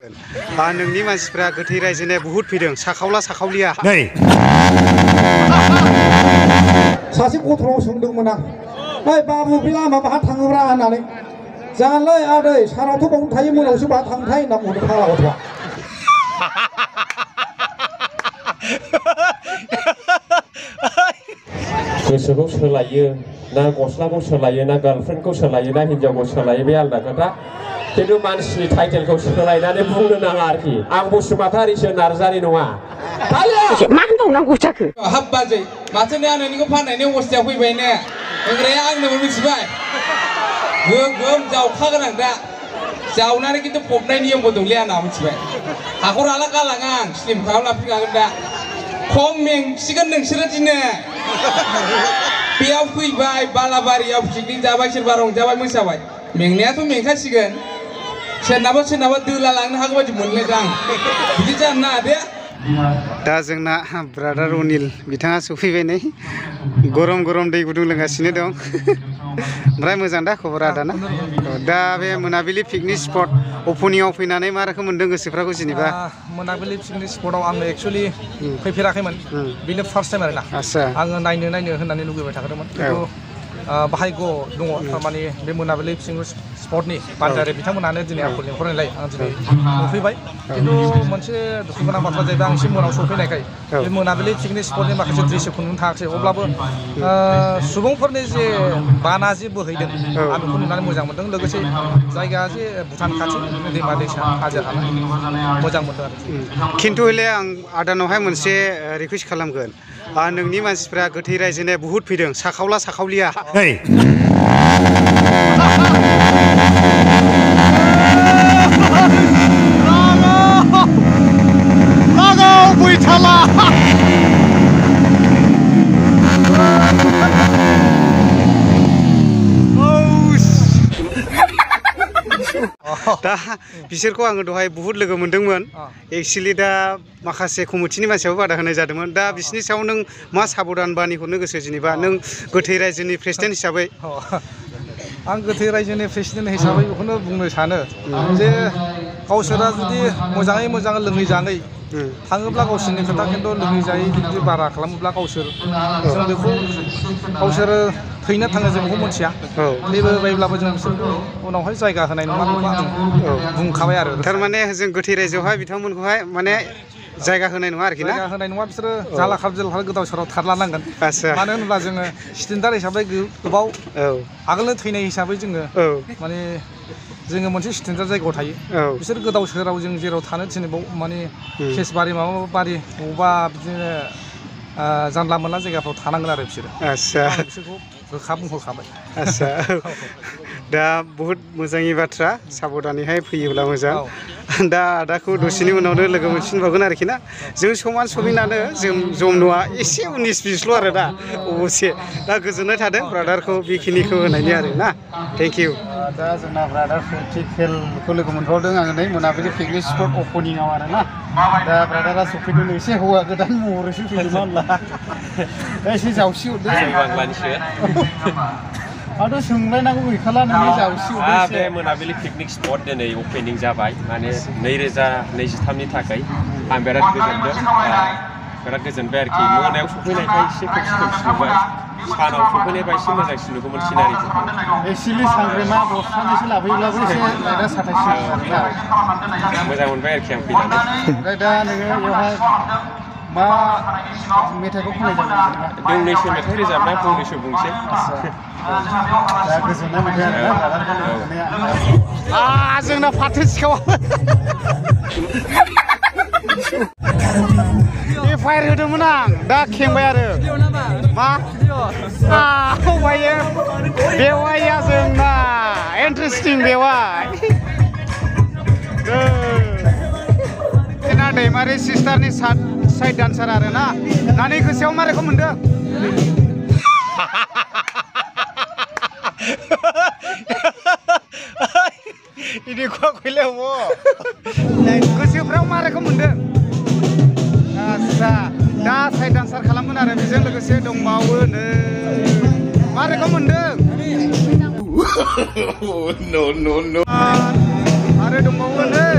नोंनि मानसिफ्रा गोथै रायजोनाया बुहुत फैदों साखावला साखावलिया नै सासे गथ'नाव सोंदोंमोन आं ओइ बाबु बे लामा बाहा थाङोब्रा होननानै जालै आदै सानावथ' बावनो थायो मोनायावसो बाहा थांथाय होनना बुंदों फाग्ला गथ'आ गोसोखौ सोलायो ना गस्लाखौ सोलायो ना गार्लफ्रेन्डखौ सोलायो ना हिनजावखौ सोलायो बे आलदा खोथा खिन्थु मानसिनि टाइटेलखौ सोलायनानै बुंनो नाङा आरोखि आं बसुमतारिसो नार्जारि नङा मा होनबावनांगौ जाखो हाब बाजै माथो नोंनिखौ फाननायनि अबस्थायाव फैबाय ने ओंग्राया आंनोबो मिथिबाय गोगोम जावखागोन आं दा जावनानै खिन्थु फबनाय नियमबो दंलै आंना मिथिबाय हाखर हाला गालाङा आं स्लिम खालामना फैखागोन दा खम मेंसिगोन नोंसोरो दिनै बेयाव फैबाय बालाबारियाव पिकनिक जाबाय सोरबा रंजाबाय मोसाबाय मेंनायाथ' मेंखासिगोन सोरनाबा सोरनाबा दोला लांनो हागौ बायदि मोनलायदों आं बिदि जानो नाङा दे दा जोंना ब्रादार अनिल बिथाङा सफैबाय नै गरम गरम दै गुदुं लोंगासिनो दं ओमफ्राय मोजां दा खबरा दाना दा बे मोनाबिलि पिकनिक स्पट अपेनिंआव फैनानै मा रोखोम मोनदों गोसोफ्राखौ जेनेबा मोनाबिलि पिकनिक स्पटआव आङो एक्सुवेलि फैफेराखैमोन बेनो फार्स्ट टाइम आरोना आङो नायनो होननानै लुगैबाय थादोंमोन खिन्थु भाग्य दङ थारमाने बे मोनाबिलि पिकनिक स्पटनि बान्दारि बिथांमोनानो दिनै आंखौ लिंहरनायलाय आं दिनै नुफैबाय खिन्थु मोनसे दुखु गोनां बाथ्रा जाहैबाय आं एसे मोनाव सफैनायखाय बे मोनाबिलि पिकनिक स्पटनि माखासे दृश्यखौ नुनो थाङाखै अब्लाबो सुबुंफोरनि जे बाना जे बोहैदों आं बेखौ नुनानै मोजां मोनदों लोगोसे जायगाया जे भुटान खाथि दैमा दैसा हाजो हाला मोजां मोनदों आरो खिन्थु हले आं आदानावहाय मोनसे रिकुवेस्ट खालामगोन नोंनि मानसिफ्रा गोथै रायजोनाया बुहुत फैदों साखावला साखावलिया दा बिसोरखौ आङो दहाय बुहुत लोगो मोनदोंमोन एक्चुअलि दा माखासे कमिटिनि मानसियाबो बादा होनाय जादोंमोन दा बिसोरनि सायाव नों मा साबधान बानि हरनो गोसो जेनेबा नों गोथै रायजोनि प्रेसिडेन्ट हिसाबै आं गोथै रायजोनि प्रेसिडेन्ट हिसाबै बेखौनो बुंनो सानो जे गावसोरा जुदि मोजाङै मोजां लोङै जाङै थाङोब्ला गावसोरनि खोथा खिन्थु लोङै जायै जुदि बारा खालामोब्ला जों बेखौ गावसोरो थैनो थाङो जों बेखौ मिथिया बेबायदिब्लाबो जों बिसोरखौ उनावहाय जायगा होनाय नङा बेखौ आं बुंखाबाय आरो थारमाने जों गोथै रायजोआवहाय बिथांमोनखौहाय माने जायगा होनाय नङा आरोखि ना जायगा होनाय नङा बिसोरो जाला खाल गोदाव सोराव थारला नांगोन मानो होनोब्ला जोङो स्टेन्डार्ड हिसाबै गोबाव आगोलनो थैनाय हिसाबै जोङो माने जोङो मोनसे स्टेन्डार्ड जायगायाव थायो बिसोर गोदाव सोराव जों जेराव थानो थिनो माने केसबारि माबा बारि बबावबा बिदिनो जानला मोनला जायगाफ्राव थानांगोन आरो बिसोरो बिसोरखौ रोखा बुंहरखाबाय दा बहुद मोजांनि बाथ्रा साबधानैहाय फैयोब्ला मोजां दा आदाखौ दसेनि उनावनो लोगो मोनफिनबावगोन आरोखि ना जों समान समिनानो जों जमनुआ एसे 19-20ल' आरो दा अबसे दा गोजोननाय थादों ब्रादारखौ बेखिनिखौ होनायनि आरो ना थेंक इउ दा जोंना ब्रादार प्रेक्टिकेलखौ लोगो मोनबावदों आङो नै मोनाबिलि पिकनिक स्पट अपेनिंआव आरो ना दा ब्रादारा सफैदों एसे हौवा गोदान महरैसो फैदों होनब्ला एसे जावसि हरदों आरो सोंलायनांगौ गैखाला नोंनि जावसि हरदों बे मोनाबिलि पिकनिक स्पट दिनै अपेनिं जाबाय माने 2023नि थाखाय आं बिराद गोजोनदों बिराद गोजोनबाय आरोखि मोनायाव सफैनायखाय एसे खोमसि नुबाय सानाव सफैनायबा एसे मोजांसिन नुगौमोन सिनारिफोरखौ एक्चुअलि सांग्रेमा बस्थानैसो लाबोयोब्लाबो एसे लाइटआ साथायसिन मोजां मोनबाय आरोखि आं फैनानै ओमफ्राय दा नोङो बेवहाय मा मेथाइखौ खननाय जागोन दोंनैसो मेथाइ रोजाबनाय फंनैसो बुंसै दा गोजोननाय मोनबाय आरो जोंना फाथो सिखावा फायर होदोंमोन आं दा खेंबाय आरो मा बेवाइया जोंना इन्टारेस्टिं बेवाइ जोंना दैमारि सिस्टारनि साइड डान्सार आरो ना नानि गोसोआव मा रोखोम मोनदों ini gua kuliah wo गोसोफ्राव मा रोखोम मोनदों आच्छा दा साइड डान्सार खालामगोन आरो बेजों लोगोसे दंबावो नै मा रोखोम मोनदों आरो दंबावो नै